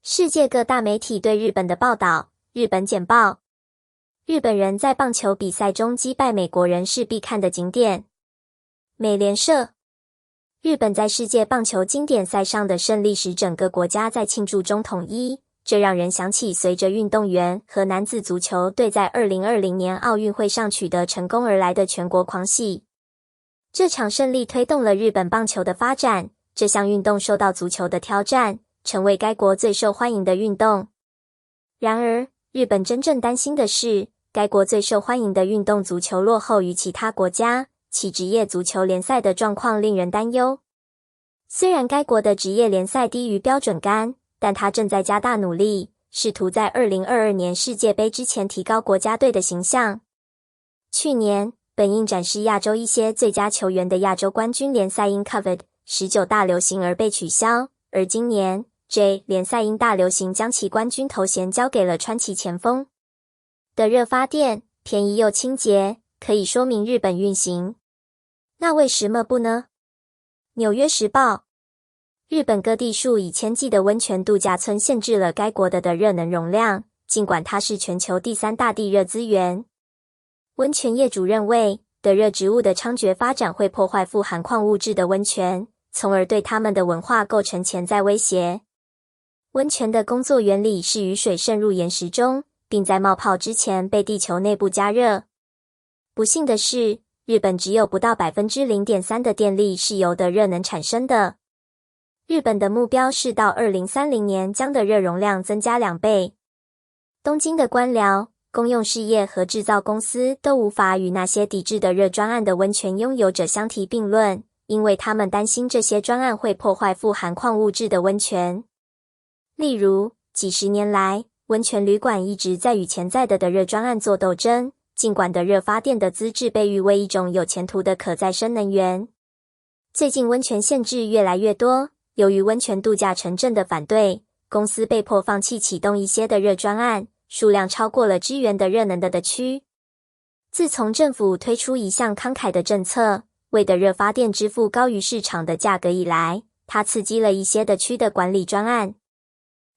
世界各大媒体对日本的报道。日本简报：日本人在棒球比赛中击败美国人是必看的景点。美联社：日本在世界棒球经典赛上的胜利使整个国家在庆祝中统一，这让人想起随着运动员和男子足球队在2020年奥运会上取得成功而来的全国狂喜。这场胜利推动了日本棒球的发展，这项运动受到足球的挑战，成为该国最受欢迎的运动。然而，日本真正担心的是，该国最受欢迎的运动足球落后于其他国家，其职业足球联赛的状况令人担忧。虽然该国的职业联赛低于标准杆，但它正在加大努力，试图在2022年世界杯之前提高国家队的形象。去年，本应展示亚洲一些最佳球员的亚洲冠军联赛因 COVID-19 大流行而被取消，而今年J 联赛因大流行将其冠军头衔交给了川崎前锋的热发电，便宜又清洁，可以说明日本运行。那为什么不呢？纽约时报：日本各地数以千计的温泉度假村限制了该国的热能容量，尽管它是全球第3大地热资源。温泉业主认为，热植物的猖獗发展会破坏富含矿物质的温泉，从而对它们的文化构成潜在威胁。温泉的工作原理是雨水渗入岩石中，并在冒泡之前被地球内部加热。不幸的是，日本只有不到 0.3% 的电力是由热能产生的。日本的目标是到2030年将热容量增加2倍。东京的官僚、公用事业和制造公司都无法与那些抵制热专案的温泉拥有者相提并论，因为他们担心这些专案会破坏富含矿物质的温泉。例如，几十年来，温泉旅馆一直在与潜在的热专案做斗争，尽管热发电的资质被誉为一种有前途的可再生能源。最近温泉限制越来越多，由于温泉度假城镇的反对，公司被迫放弃启动一些热专案，数量超过了支援热能的区。自从政府推出一项慷慨的政策，为热发电支付高于市场的价格以来，它刺激了一些区的管理专案。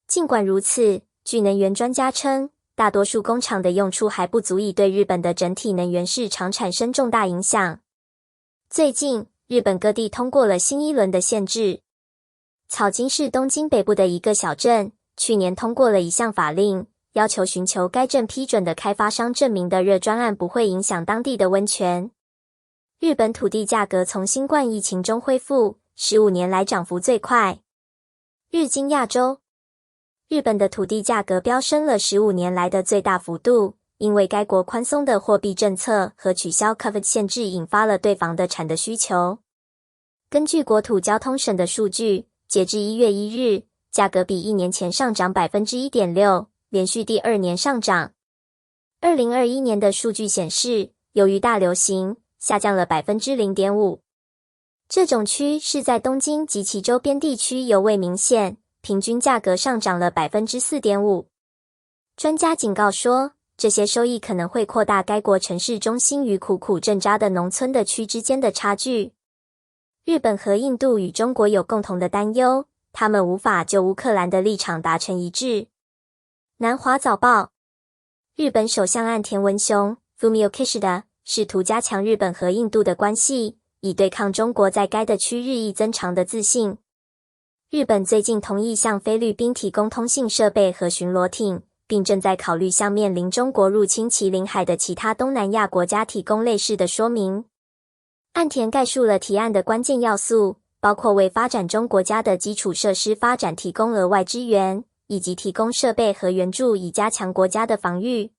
尽管如此，据能源专家称，大多数工厂的用处还不足以对日本的整体能源市场产生重大影响。最近，日本各地通过了新一轮的限制。草津是东京北部的一个小镇，去年通过了一项法令，要求寻求该镇批准的开发商证明热专案不会影响当地的温泉。日本土地价格从新冠疫情中恢复，15年来涨幅最快。日经亚洲：日本的土地价格飙升了15年来的最大幅度，因为该国宽松的货币政策和取消 COVID 限制引发了对房地产的需求。根据国土交通省的数据，截至1月1日，价格比1年前上涨 1.6%， 连续第2年上涨。2021年的数据显示，由于大流行，下降了 0.5%。这种趋势在东京及其周边地区尤为明显，平均价格上涨了 4.5%。专家警告说，这些收益可能会扩大该国城市中心与苦苦挣扎的农村区之间的差距。日本和印度与中国有共同的担忧，他们无法就乌克兰的立场达成一致。南华早报：日本首相岸田文雄 Fumio Kishida 试图加强日本和印度的关系，以对抗中国在该区日益增长的自信。日本最近同意向菲律宾提供通信设备和巡逻艇，并正在考虑向面临中国入侵其领海的其他东南亚国家提供类似的说明。岸田概述了提案的关键要素，包括为发展中国家的基础设施发展提供额外支援，以及提供设备和援助以加强国家的防御。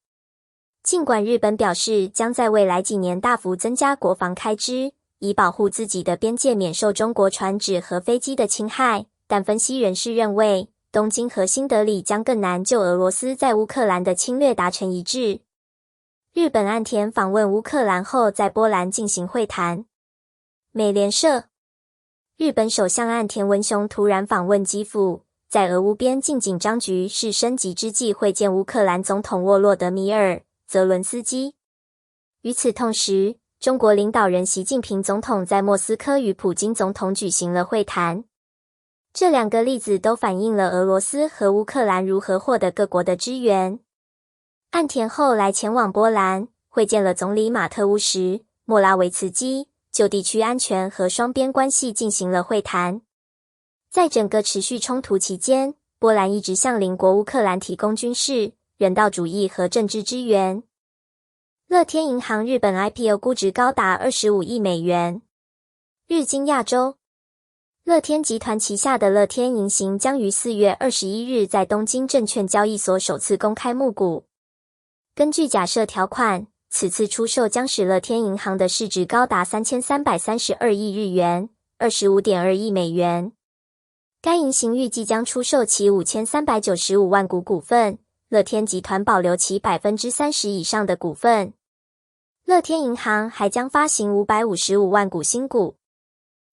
尽管日本表示将在未来几年大幅增加国防开支，以保护自己的边界免受中国船只和飞机的侵害，但分析人士认为，东京和新德里将更难就俄罗斯在乌克兰的侵略达成一致。日本岸田访问乌克兰后，在波兰进行会谈。美联社：日本首相岸田文雄突然访问基辅，在俄乌边境紧张局势升级之际会见乌克兰总统沃洛德米尔·泽伦斯基。与此同时，中国领导人习近平总统在莫斯科与普京总统举行了会谈。这两个例子都反映了俄罗斯和乌克兰如何获得各国的支援。岸田后来前往波兰，会见了总理马特乌什、莫拉维茨基，就地区安全和双边关系进行了会谈。在整个持续冲突期间，波兰一直向邻国乌克兰提供军事、人道主义和政治支援。乐天银行日本 IPO 估值高达25亿美元。日经亚洲，乐天集团旗下的乐天银行将于4月21日在东京证券交易所首次公开募股。根据假设条款，此次出售将使乐天银行的市值高达3332亿日元 ，25.2亿美元。该银行预计将出售其5395万股股份，乐天集团保留其30%以上的股份。乐天银行还将发行555万股新股。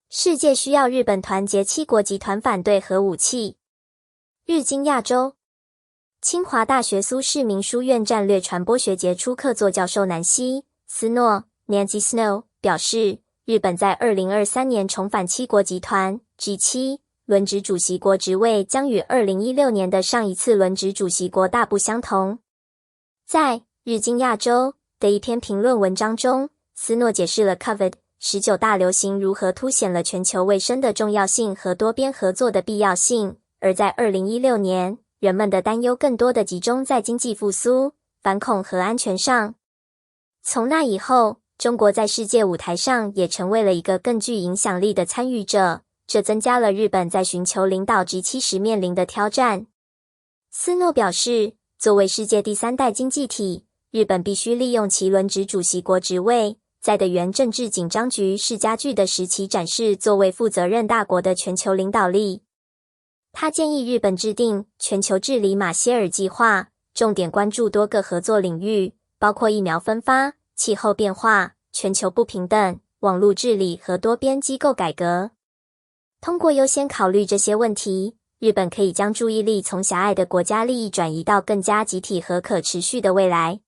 世界需要日本团结7国集团反对核武器。日经亚洲，清华大学苏氏明书院战略传播学杰出客座教授南希·斯诺 （Nancy Snow） 表示，日本在2023年重返7国集团 G7 轮值主席国职位，将与2016年的上一次轮值主席国大不相同。在日经亚洲的一篇评论文章中，斯诺解释了 COVID-19 大流行如何凸显了全球卫生的重要性和多边合作的必要性，而在2016年，人们的担忧更多地集中在经济复苏、反恐和安全上。从那以后，中国在世界舞台上也成为了一个更具影响力的参与者，这增加了日本在寻求领导G7时面临的挑战。斯诺表示，作为世界第3代经济体，日本必须利用其轮值主席国职位，在地缘政治紧张局势加剧的时期展示作为负责任大国的全球领导力。他建议日本制定全球治理马歇尔计划，重点关注多个合作领域，包括疫苗分发、气候变化、全球不平等、网络治理和多边机构改革。通过优先考虑这些问题，日本可以将注意力从狭隘的国家利益转移到更加集体和可持续的未来。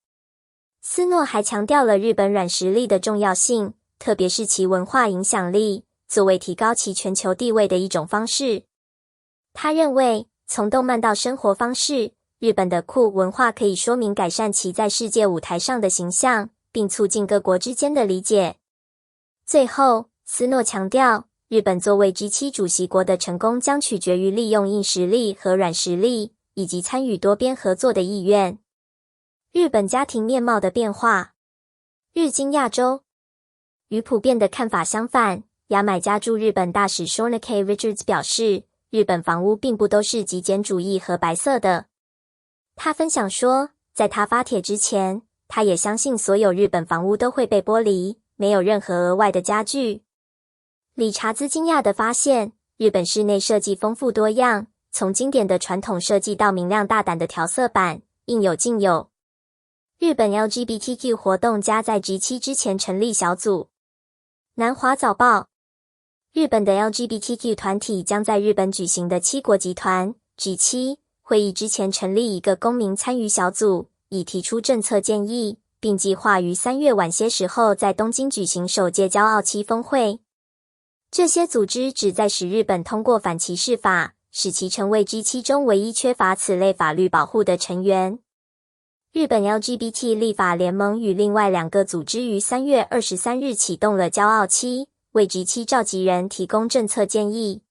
斯诺还强调了日本软实力的重要性，特别是其文化影响力，作为提高其全球地位的一种方式。他认为，从动漫到生活方式，日本的酷文化可以说明改善其在世界舞台上的形象，并促进各国之间的理解。最后，斯诺强调，日本作为G7主席国的成功将取决于利用硬实力和软实力，以及参与多边合作的意愿。日本家庭面貌的变化。日经亚洲，与普遍的看法相反，牙买加驻日本大使 Shona K. Richards 表示，日本房屋并不都是极简主义和白色的。他分享说，在他发帖之前，他也相信所有日本房屋都会被剥离，没有任何额外的家具。理查兹惊讶地发现，日本室内设计丰富多样，从经典的传统设计到明亮大胆的调色板，应有尽有。日本 LGBTQ 活动家在 G7 之前成立小组。南华早报，日本的 LGBTQ 团体将在日本举行的7国集团 G7 会议之前成立一个公民参与小组，以提出政策建议，并计划于3月晚些时候在东京举行首届骄傲期峰会。这些组织旨在使日本通过反歧视法，使其成为 G7 中唯一缺乏此类法律保护的成员。日本 LGBT 立法联盟与另外2个组织于3月23日启动了骄傲期，为 G7 召集人提供政策建议。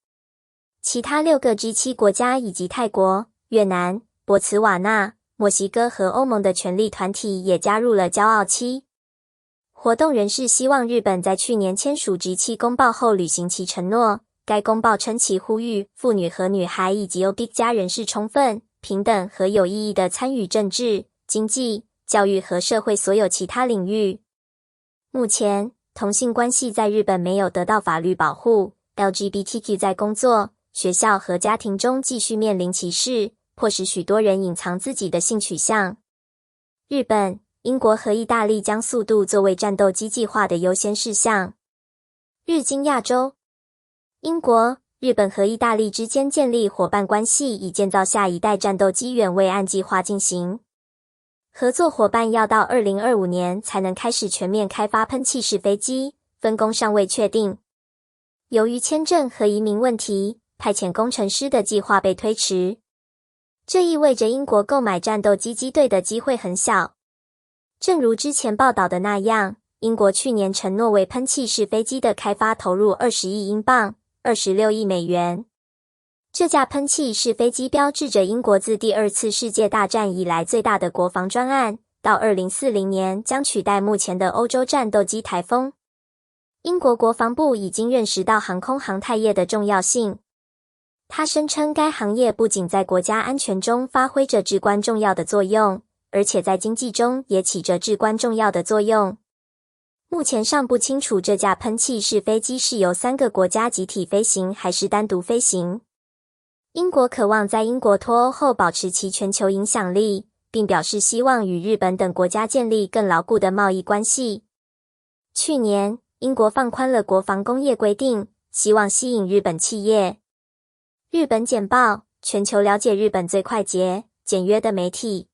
其他6个 G7 国家以及泰国、越南、博茨瓦纳、墨西哥和欧盟的权力团体也加入了骄傲期。活动人士希望日本在去年签署 G7 公报后履行其承诺。该公报称其呼吁妇女和女孩以及 LGBTQ 家人士充分、平等和有意义地参与政治、经济、教育和社会所有其他领域。目前，同性关系在日本没有得到法律保护， LGBTQ 在工作、学校和家庭中继续面临歧视，迫使许多人隐藏自己的性取向。日本、英国和意大利将速度作为战斗机计划的优先事项。日经亚洲，英国、日本和意大利之间建立伙伴关系，以建造下一代战斗机远未按计划进行。合作伙伴要到2025年才能开始全面开发喷气式飞机，分工尚未确定。由于签证和移民问题，派遣工程师的计划被推迟。这意味着英国购买战斗机机队的机会很小。正如之前报道的那样，英国去年承诺为喷气式飞机的开发投入20亿英镑，26亿美元。这架喷气式飞机标志着英国自第二次世界大战以来最大的国防专案，到2040年将取代目前的欧洲战斗机台风。英国国防部已经认识到航空航太业的重要性。他声称该行业不仅在国家安全中发挥着至关重要的作用，而且在经济中也起着至关重要的作用。目前尚不清楚这架喷气式飞机是由3个国家集体飞行还是单独飞行。英国渴望在英国脱欧后保持其全球影响力，并表示希望与日本等国家建立更牢固的贸易关系。去年，英国放宽了国防工业规定，希望吸引日本企业。日本简报，全球了解日本最快捷、简约的媒体。